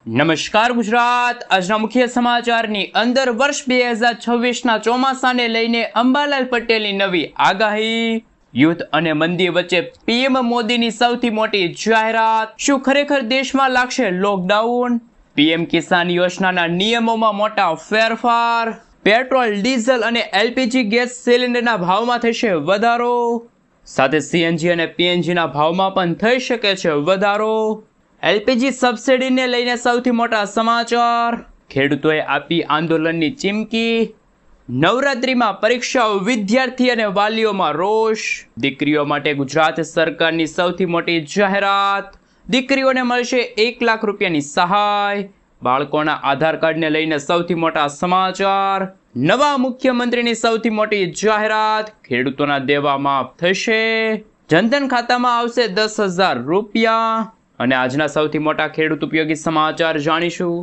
નમસ્કાર ગુજરાત। આજના મુખ્ય સમાચારની અંદર વર્ષ 2026ના ચોમાસાને લઈને અંબાલાલ પટેલની નવી આગાહી, યુદ્ધ અને મંદી વચ્ચે પીએમ મોદીની સૌથી મોટી જાહેરાત, શું ખરેખર દેશમાં લાગશે લોકડાઉન, પીએમ કિસાન યોજનાના નિયમોમાં મોટા ફેરફાર, પેટ્રોલ ડીઝલ અને એલપીજી ગેસ સિલિન્ડરના ભાવમાં થશે વધારો, સાથે સીએનજી અને પીએનજીના ભાવમાં પણ થઈ શકે છે વધારો, એલપીજી સબસિડીને લઈને સૌથી મોટા સમાચાર, ખેડૂતોએ આપી આંદોલનની ચીમકી, નવરાત્રીમાં પરીક્ષાઓ, વિદ્યાર્થી અને વાલીઓમાં રોષ, દીકરીઓ માટે ગુજરાત સરકારની સૌથી મોટી જાહેરાત, દીકરીઓને મળશે 1 લાખ રૂપિયાની સહાય, બાળકોના આધાર કાર્ડને લઈને સૌથી મોટા સમાચાર, નવા મુખ્યમંત્રીની સૌથી મોટી જાહેરાત, ખેડૂતોના દેવા માફ થશે, જનધન ખાતામાં આવશે 10,000 રૂપિયા। અને આજના સૌથી મોટા ખેડૂત ઉપયોગી સમાચાર જાણીશું।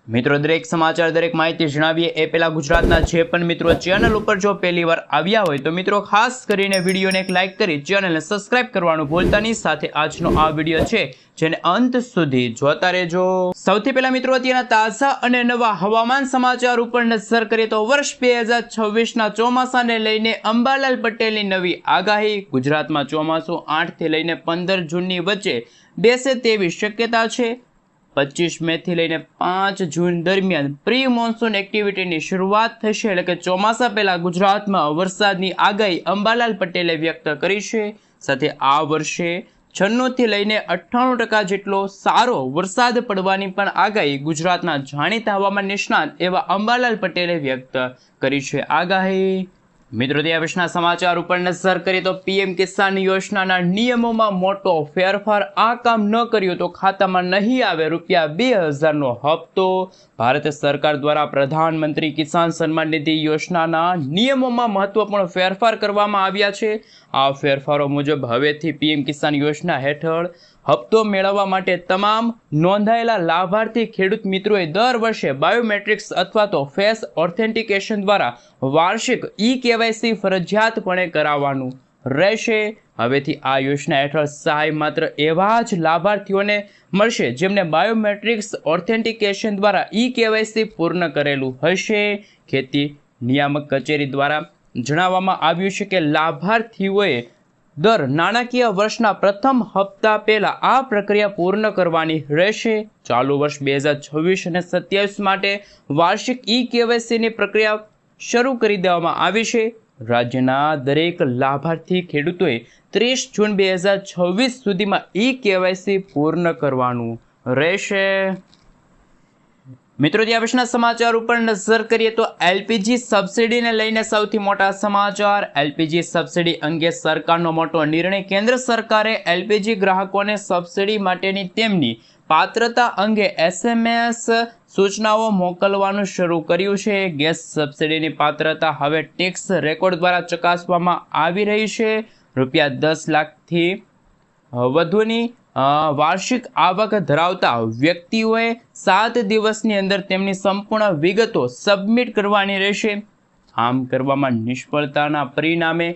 મિત્રો, દરેક સમાચાર, દરેક માહિતી જણાવીએ એ પહેલા ગુજરાતના જે પણ મિત્રો ચેનલ ઉપર જો પહેલી વાર આવ્યા હોય તો મિત્રો ખાસ કરીને વિડીયોને એક લાઇક કરી ચેનલને સબસ્ક્રાઇબ કરવાનું ભૂલતા નહીં। સાથે આજનો આ વિડીયો છે જેને અંત સુધી જોતા રહેજો। સૌથી પહેલા મિત્રો અત્યારના તાજા અને નવા હવામાન સમાચાર ઉપર નજર કરીએ તો વર્ષ 2026ના ચોમાસાને લઈને અંબાલાલ પટેલની નવી આગાહી, ગુજરાતમાં ચોમાસું 8 થી લઈને 15 જૂનની વચ્ચે બેસે તેવી શક્યતા છે। 25 મેથી લઈને 5 જૂન દરમિયાન પ્રી મોન્સૂન એક્ટિવિટીની શરૂઆત થશે, એટલે કે ચોમાસા પહેલા ગુજરાતમાં વરસાદની આગાહી અંબાલાલ પટેલે વ્યક્ત કરી છે। સાથે આ વર્ષે 96 થી લઈને 98% જેટલો સારો વરસાદ પડવાની પણ આગાહી ગુજરાતના જાણીતા હવામાન નિષ્ણાત એવા અંબાલાલ પટેલે વ્યક્ત કરી છે આગાહી। મિત્રો, ત્યાં પછીના સમાચાર ઉપર નજર કરીએ તો પીએમ કિસાન યોજનાના નિયમોમાં મોટો ફેરફાર, આ કામ ન કર્યું તો ખાતામાં નહીં આવે રૂપિયા 2,000નો હપ્તો। ભારત સરકાર દ્વારા પ્રધાનમંત્રી કિસાન સન્માન નિધિ યોજનાના નિયમોમાં મહત્વપૂર્ણ ફેરફાર કરવામાં આવ્યા છે। આ ફેરફારો મુજબ હવેથી પીએમ કિસાન યોજના હેઠળ હપ્તો મેળવવા માટે તમામ નોંધાયેલા લાભાર્થી ખેડૂત મિત્રોએ દર વર્ષે બાયોમેટ્રિક્સ અથવા તો ફેસ ઓથેન્ટિકેશન દ્વારા વાર્ષિક કેવાયસી ફરજિયાતપણે કરાવવાનું રહેશે। હવેથી આ યોજના હેઠળ સહાય માત્ર એવા જ લાભાર્થીઓને મળશે જેમને બાયોમેટ્રિક્સ ઓથેન્ટિકેશન દ્વારા કેવાયસી પૂર્ણ કરેલું હશે। ખેતી નિયામક કચેરી દ્વારા જણાવવામાં આવ્યું છે કે લાભાર્થીઓએ દર નાણાકીય વર્ષના પ્રથમ હપ્તા પહેલા આ પ્રક્રિયા પૂર્ણ કરવાની રહેશે। ચાલુ વર્ષ 2026 અને 27 માટે વાર્ષિક કેવાયસીની પ્રક્રિયા શરૂ કરી દેવામાં આવી છે। રાજ્યના દરેક લાભાર્થી ખેડૂતોએ 30 જૂન 2026 સુધીમાં કેવાયસી પૂર્ણ કરવાનું રહેશે। મિત્રો, ત્યાં પછીના સમાચાર ઉપર નજર કરીએ તો એલપીજી સબસિડીને લઈને સૌથી મોટા સમાચાર, એલપીજી સબસિડી અંગે સરકારનો મોટો નિર્ણય, કેન્દ્ર સરકારે એલપીજી ગ્રાહકોને સબસિડી માટેની તેમની પાત્રતા અંગે SMS સૂચનાઓ મોકલવાનું શરૂ કર્યું છે। ગેસ સબસિડીની પાત્રતા હવે ટેક્સ રેકોર્ડ દ્વારા ચકાસવામાં આવી રહી છે। રૂપિયા 10 લાખથી વધુની વાર્ષિક આવક ધરાવતા વ્યક્તિઓએ 7 દિવસની અંદર તેમની સંપૂર્ણ વિગતો સબમિટ કરવાની રહેશે। આમ કરવામાં નિષ્ફળતાના પરિણામે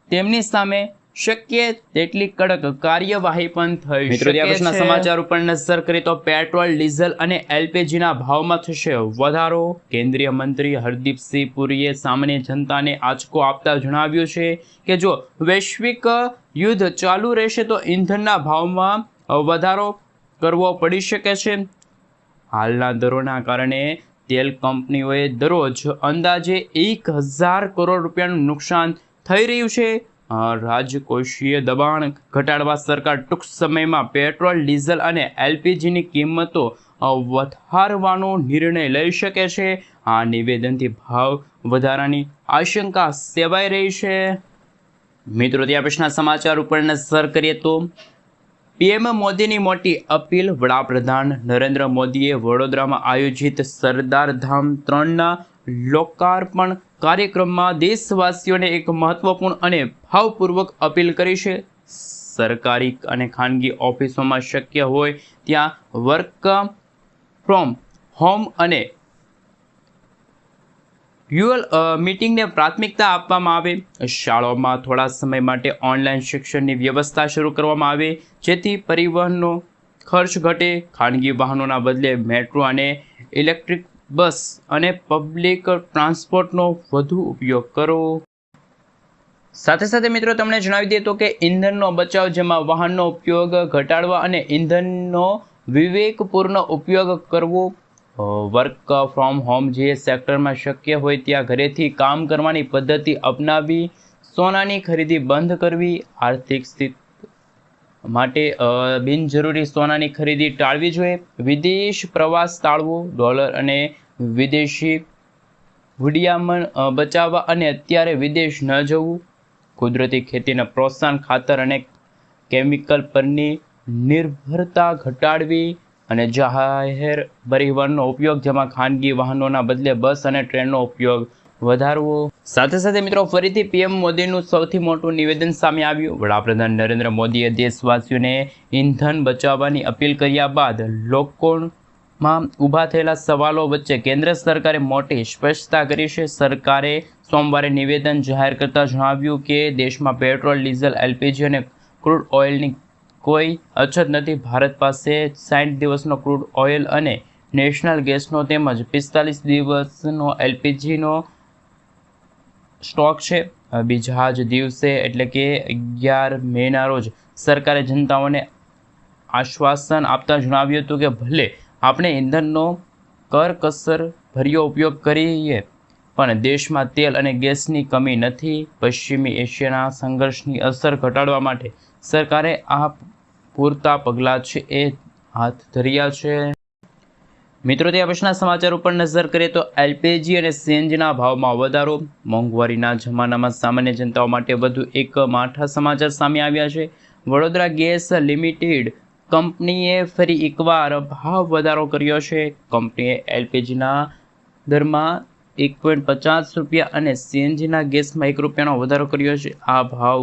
તેમની સામે શક્ય તેટલી કડક કાર્યવાહી પણ થઈ શકે છે। સમાચાર ઉપર નજર કરીએ તો પેટ્રોલ ડીઝલ અને એલપીજીના ભાવમાં થશે વધારો। કેન્દ્રીય મંત્રી હરદીપસિંહ પુરીએ સામાન્ય જનતાને આંચકો આપતા જણાવ્યું છે કે જો વૈશ્વિક યુદ્ધ ચાલુ રહેશે તો ઈંધણના ભાવમાં વધારો કરવો પડી શકે છે। હાલના દરોના કારણે તેલ કંપનીઓએ દરરોજ અંદાજે 1,000 કરોડ રૂપિયાનું નુકસાન થઈ રહ્યું છે। રાજકોષીય દબાણ ઘટાડવા સરકાર ટૂંક સમયમાં પેટ્રોલ, ડીઝલ અને એલપીજીની કિંમતો વધારવાનો નિર્ણય લઈ શકે છે। આ નિવેદનથી ભાવ વધારાની આશંકા સેવાઈ રહી છે। મિત્રો, ત્યાં પછીના સમાચાર ઉપર નજર કરીએ તો પીએમ મોદીની મોટી અપીલ, વડાપ્રધાન નરેન્દ્ર મોદીએ વડોદરામાં આયોજિત સરદાર ધામ 3ના લોકાર્પણ કાર્યક્રમમાં દેશવાસીઓને એક મહત્વપૂર્ણ અને ભાવપૂર્વક અપીલ કરી છે। સરકારી અને ખાનગી ઓફિસોમાં શક્ય હોય ત્યાં વર્ક ફ્રોમ હોમ અને મીટિંગને પ્રાથમિકતા આપવામાં આવે। શાળાઓમાં થોડા સમય માટે ઓનલાઈન શિક્ષણની વ્યવસ્થા શરૂ કરવામાં આવે જેથી પરિવહનનો ખર્ચ ઘટે, ખાનગી વાહનોના બદલે મેટ્રો અને ઇલેક્ટ્રિક બસ અને પબ્લિક ટ્રાન્સપોર્ટનો વધુ ઉપયોગ કરો. સાથે સાથે મિત્રો તમને જણાવી દઈએ તો કે ઇંધણનો બચાવ, જેમાં વાહનનો ઉપયોગ ઘટાડવા અને ઇંધણનો વિવેકપૂર્ણ ઉપયોગ કરવો. વર્ક ફ્રોમ હોમ જે સેક્ટરમાં શક્ય હોય ત્યાં ઘરેથી કામ કરવાની પદ્ધતિ અપનાવી. સોનાની ખરીદી બંધ કરવી. આર્થિક સ્થિતિ માટે બિનજરૂરી સોનાની ખરીદી ટાળવી જોઈએ. વિદેશ પ્રવાસ ટાળવો. ડોલર અને વિદેશી હુંડિયામણ બચાવવા અને અત્યારે વિદેશ ન જવું. કુદરતી ખેતીને પ્રોત્સાહન, ખાતર અને કેમિકલ પરની નિર્ભરતા ઘટાડવી અને જાહેર પરિવહનનો ઉપયોગ, જેમાં ખાનગી વાહનોના બદલે બસ અને ટ્રેનનો ઉપયોગ વધારવો. સાથે સાથે મિત્રો ફરીથી પીએમ મોદીનું સૌથી મોટું નિવેદન સામે આવ્યું. વડાપ્રધાન નરેન્દ્ર મોદીએ દેશવાસીઓને ઇંધણ બચાવવાની અપીલ કર્યા બાદ લોકોમાં ઊભા થયેલા સવાલો વચ્ચે કેન્દ્ર સરકારે મોટી સ્પષ્ટતા કરી છે. સરકારે સોમવારે નિવેદન જાહેર કરતા જણાવ્યું કે દેશમાં પેટ્રોલ, ડીઝલ, એલપીજી અને ક્રૂડ ઓઇલની કોઈ અછત નથી. ભારત પાસે 60 દિવસનો ક્રૂડ ઓઇલ અને નેશનલ ગેસનો તેમજ 45 દિવસનો એલપીજીનો સ્ટોક છે. બીજા જ દિવસે એટલે કે 11 મેના રોજ સરકારે જનતાઓને આશ્વાસન આપતા જણાવ્યું હતું કે ભલે આપણે ઇંધણનો કરકસર ભર્યો ઉપયોગ કરીએ પણ દેશમાં તેલ અને ગેસની કમી નથી. પશ્ચિમી એશિયાના સંઘર્ષની અસર ઘટાડવા માટે સરકારે આ પૂરતા પગલાં છે એ હાથ ધર્યા છે. મિત્રો ત્યાં પછીના સમાચાર ઉપર નજર કરીએ તો એલપીજી અને સીએનજીના ભાવમાં વધારો. મોંઘવારીના જમાનામાં સામાન્ય જનતાઓ માટે વધુ એક માઠા સમાચાર સામે આવ્યા છે. વડોદરા ગેસ લિમિટેડ કંપનીએ ફરી એકવાર ભાવ વધારો કર્યો છે. કંપનીએ એલપીજીના દરમાં 1.50 રૂપિયા અને સીએનજીના ગેસમાં 1 રૂપિયાનો વધારો કર્યો છે. આ ભાવ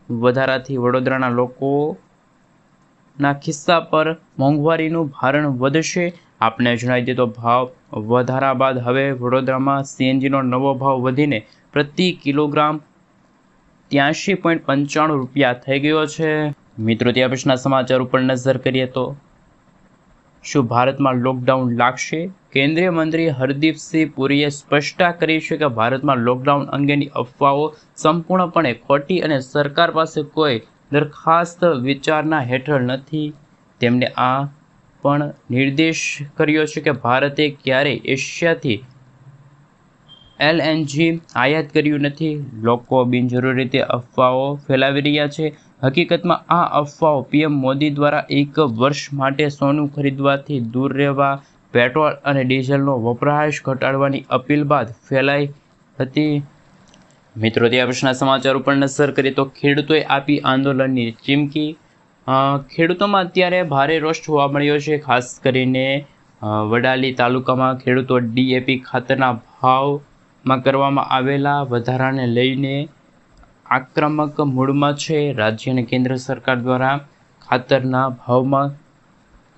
વધારાથી વડોદરાના લોકોના ખિસ્સા પર મોંઘવારીનું ભારણ વધશે. આપને જણાવી દઈએ તો ભાવ વધારા બાદ હવે વડોદરામાં સીએનજીનો નવો ભાવ વધીને પ્રતિ કિલોગ્રામ 83.95 રૂપિયા થઈ ગયો છે. મિત્રો ત્યાં પછીના સમાચાર ઉપર નજર કરીએ તો શું ભારતમાં લોકડાઉન લાગશે? કેન્દ્રીય મંત્રી હરદીપસિંહ પુરીએ સ્પષ્ટતા કરી છે કે ભારતમાં લોકડાઉન અંગેની અફવાઓ સંપૂર્ણપણે ખોટી અને સરકાર પાસે કોઈ દરખાસ્ત વિચારણા હેઠળ નથી. તેમણે આ પણ નિર્દેશ કર્યો છે કે ભારતે ક્યારેય એશિયાથી એલએનજી આયાત કર્યું નથી. લોકો બિનજરૂરી રીતે અફવાઓ ફેલાવી રહ્યા છે. હકીકતમાં આ અફવાઓ પીએમ મોદી દ્વારા 1 વર્ષ માટે સોનું ખરીદવાથી દૂર રહેવા, પેટ્રોલ અને ડીઝલનો વપરાશ ઘટાડવાની અપીલ બાદ ફેલાઈ હતી. મિત્રો ત્યાં પછીના સમાચાર ઉપર નજર કરીએ તો ખેડૂતોએ આપી આંદોલનની ચીમકી. ખેડૂતોમાં અત્યારે ભારે રોષ જોવા મળ્યો છે. ખાસ કરીને વડાલી તાલુકામાં ખેડૂતો ડીએપી ખાતરના ભાવમાં કરવામાં આવેલા વધારાને લઈને આક્રમક મૂડમાં છે. રાજ્ય અને કેન્દ્ર સરકાર દ્વારા ખાતરના ભાવમાં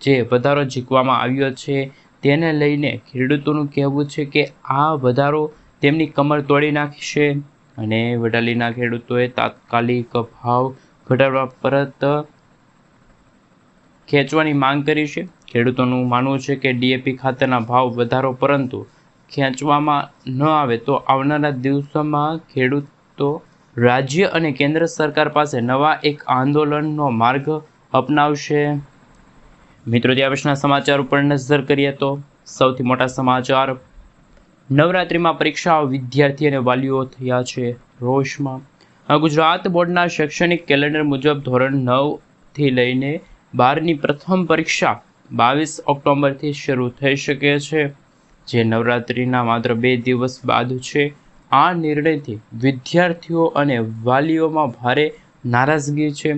જે વધારો ઝીકવામાં આવ્યો છે તેને લઈને ખેડૂતોનું કહેવું છે કે આ વધારો તેમની કમર તોડી નાખશે અને વડાલીના ખેડૂતોએ તાત્કાલિક ભાવ ઘટાડવા પરત ખેંચવાની માંગ કરી છે. ખેડૂતોનું માનવું છે કે ડીએપી ખાતરના ભાવ વધારો પરંતુ ખેંચવામાં ન આવે તો આવનારા દિવસોમાં ખેડૂતો રાજ્ય અને કેન્દ્ર સરકાર પાસે નવા એક આંદોલનનો માર્ગ અપનાવશે. મિત્રો ત્યાં પછીના સમાચાર ઉપર નજર કરીએ તો સૌથી મોટા સમાચાર. નવરાત્રિમાં પરીક્ષાઓ, વિદ્યાર્થી અને વાલીઓ થયા છે રોષમાં. ગુજરાત બોર્ડના શૈક્ષણિક કેલેન્ડર મુજબ ધોરણ 9 થી લઈને 12ની પ્રથમ પરીક્ષા 22 ઓક્ટોબરથી શરૂ થઈ શકે છે, જે નવરાત્રિના માત્ર 2 દિવસ બાદ છે. આ નિર્ણયથી વિદ્યાર્થીઓ અને વાલીઓમાં ભારે નારાજગી છે.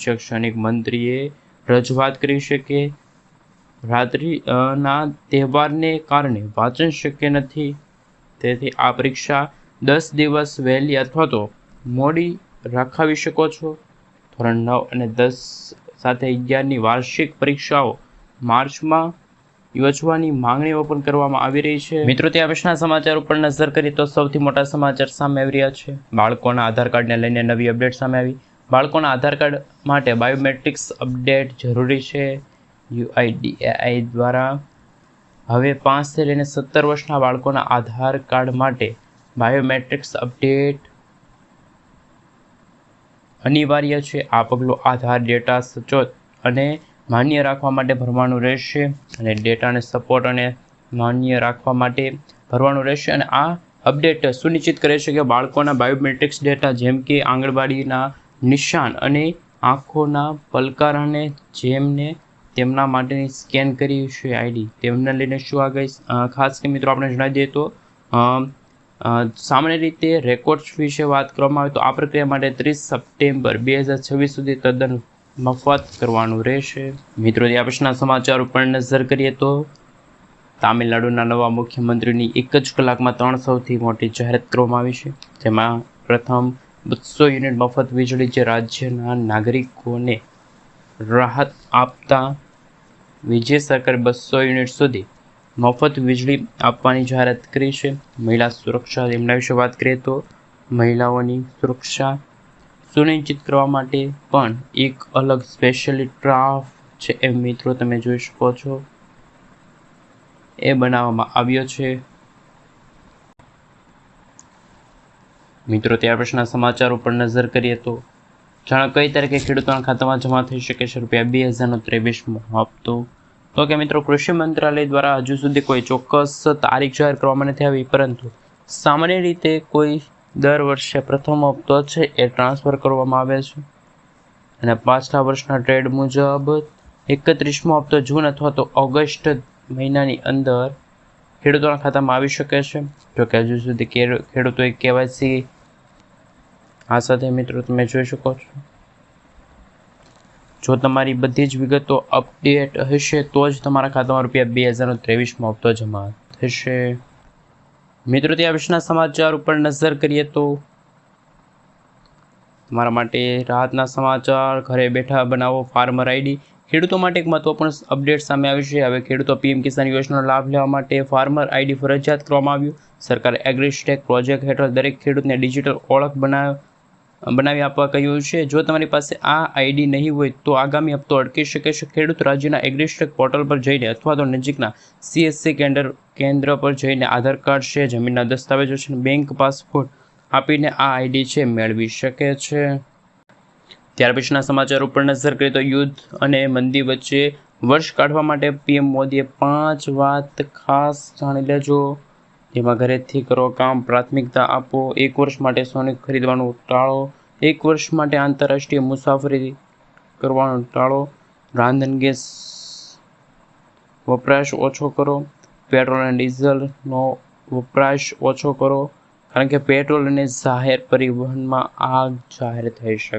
શૈક્ષણિક મંત્રીએ રજૂઆત કરી છે કે રાત્રિના તહેવારને કારણે વાંચન શક્ય નથી, તેથી આ પરીક્ષા 10 દિવસ વહેલી અથવા તો મોડી રખાવી શકો છો. ધોરણ 9 અને 10 સાથે 11ની વાર્ષિક પરીક્ષાઓ માર્ચમાં યોજવાની માંગણીઓ પણ કરવામાં આવી રહી છે. મિત્રો ત્યાં પછીના સમાચાર ઉપર નજર કરીએ તો સૌથી મોટા સમાચાર સામે આવી રહ્યા છે. બાળકોના આધાર કાર્ડને લઈને નવી અપડેટ સામે આવી. બાળકોના આધાર કાર્ડ માટે બાયોમેટ્રિક્સ અપડેટ જરૂરી છે. UIDAI દ્વારા હવે 5 થી લઈને 17 વર્ષના બાળકોના આધાર કાર્ડ માટે બાયોમેટ્રિક્સ અપડેટ અનિવાર્ય છે. આ પગલું આધાર ડેટા સચોટ અને માન્ય રાખવા માટે ભરવાનું રહેશે અને ડેટાને સપોર્ટ અને માન્ય રાખવા માટે ભરવાનું રહેશે. અને આ અપડેટ સુનિશ્ચિત કરે છે કે બાળકોના બાયોમેટ્રિક્સ ડેટા જેમ કે આંગણવાડીના નિશાન અને આંખોના પલકાર અને જેમને તેમના માટેની સ્કેન કરી છે આઈડી તેમને લઈને શું આગળ ખાસ કે મિત્રો આપણે જણાવી દઈએ તો સામાન્ય રીતે રેકોર્ડ્સ વિશે વાત કરવામાં આવે તો આ પ્રક્રિયા માટે 30 સપ્ટેમ્બર 2026 સુધી તદ્દન મફત કરવાનું રહેશે. મિત્રો ત્યાં પછીના સમાચાર ઉપર નજર કરીએ તો તામિલનાડુના નવા મુખ્યમંત્રીની એક જ કલાકમાં 3 સૌથી મોટી જાહેરાત કરવામાં આવી છે. જેમાં પ્રથમ 200 યુનિટ મફત વીજળી જે રાજ્યના નાગરિકોને રાહત આપતા વિજય સરકારે 200 યુનિટ સુધી મફત વીજળી આપવાની જાહેરાત કરી છે. મહિલા સુરક્ષા એમના વિશે વાત કરીએ તો મહિલાઓની સુરક્ષા સુનિશ્ચિત કરવા માટે પણ એક અલગ સ્પેશિયલી ડ્રાફ્ટ છે એ મિત્રો તમે જોઈ શકો છો એ બનાવવામાં આવ્યો છે. મિત્રો ત્યાર પછીના સમાચાર ઉપર નજર કરીએ તો જાણો કઈ તારીખે ખેડૂતોના ખાતામાં જમા થઈ શકે છે ₹2023મો હપ્તો. તો કે મિત્રો કૃષિ મંત્રાલય દ્વારા હજુ સુધી કોઈ ચોક્કસ તારીખ જાહેર કરવામાં નથી આવી, પરંતુ સામાન્ય રીતે કોઈ દર વર્ષે પ્રથમ હપ્તો છે એ ટ્રાન્સફર કરવામાં આવે છે અને પાછલા વર્ષના ટ્રેડ મુજબ 31મો હપ્તો જૂન અથવા તો ઓગસ્ટ મહિનાની અંદર ખેડૂતોના ખાતામાં આવી શકે છે. જોકે હજુ સુધી ખેડૂતોએ કેવાયસી આ સાથે મિત્રો તમે જોઈ શકો છો જો તમારી બધી જ વિગતો અપડેટ હશે તો જ તમારા ખાતામાં ₹2023મો હપ્તો જમા થશે. મિત્રો ત્યાં પછીના સમાચાર ઉપર નજર કરીએ તો તમારા માટે રાહતના સમાચાર ઘરે બેઠા બનાવો ફાર્મર આઈડી. ખેડૂતો માટે એક મહત્વપૂર્ણ અપડેટ સામે આવી છે. હવે ખેડૂતો પીએમ કિસાન યોજનાનો લાભ લેવા માટે ફાર્મર આઈડી ફરજિયાત કરવામાં આવ્યું. સરકારે એગ્રીસ્ટેક પ્રોજેક્ટ હેઠળ દરેક ખેડૂતને ડિજિટલ ઓળખ બનાવી આપવા કહ્યું છે. જો તમારી પાસે આ આઈડી નહીં હોય તો આગામી હપ્તો અટકી શકે છે. ખેડૂત રાજ્યના એગ્રીસ્ટેક પોર્ટલ પર જઈને અથવા તો નજીકના CSC કેન્દ્ર પર જઈને આધાર કાર્ડ છે, જમીનના દસ્તાવેજો છે, બેંક પાસપોર્ટ આપીને આ આઈડી છે મેળવી શકે છે. ત્યાર પછીના સમાચાર ઉપર નજર કરીએ તો યુદ્ધ અને મંદી વચ્ચે વર્ષ કાઢવા માટે PM મોદીએ 5 વાત ખાસ જાણી લેજો. જેમાં ઘરેથી કરો કામ, પ્રાથમિકતા આપો, 1 વર્ષ માટે સોનું ખરીદવાનું ટાળો, 1 વર્ષ માટે આંતરરાષ્ટ્રીય મુસાફરી કરવાનું ટાળો, રાંધણ ગેસ વપરાશ ઓછો કરો, પેટ્રોલ અને ડીઝલનો વપરાશ ઓછો કરો કારણ કે પેટ્રોલ અને જાહેર પરિવહનમાં આગ જાહેર થઈ શકે